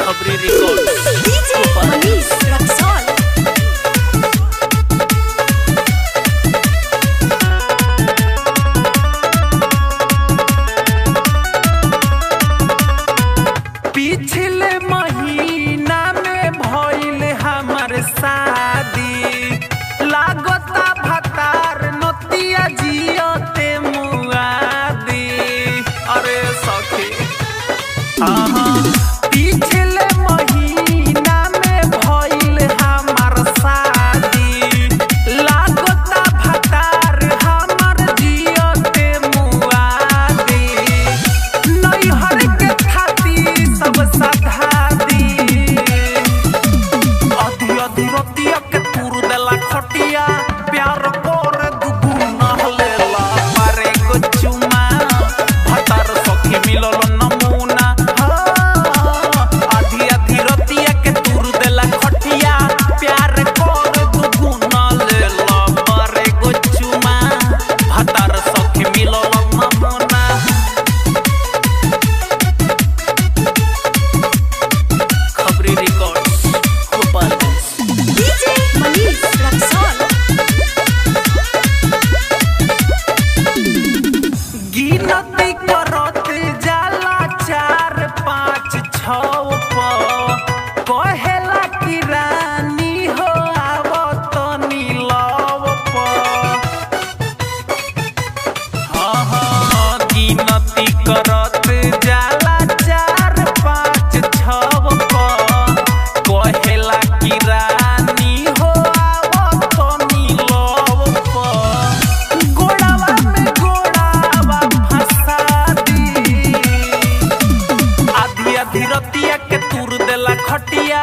खबरी record DJ Manish Raxaul. पिछले महीना में भइल हमार शादी, लागता भतार नतिया जियते मुआदी। अरे सखी पिछले महीना में भइल हमार शादी, लागता भतार हमर जियते मुआदी। नैहर के खाती सब साधा दी, अधी अधी रतिया के तूर देला खटिया, प्यार पर दुगुना लेला मारे गो चुमा। भतार सखी मिलल नमूना, आधी आधी रतिया के तूर देला खटिया, प्यार पर दुगुना लेला मारे गो चुमा। भतार सखी मिलल नमूना। खबरी रिकॉर्ड्स गोपालगंज। डीजे मनीष रक्सौल। गिनती करत जाला 4 5 6 कहेला कि रानी हो आवत नीलव गिनती करत जाला 4 5 6 कहेला कि रानी हो आवत नीलव गोड़ावा में गोड़ावा फंसा दी, आधी आधी रतिया के तूर देला खटिया,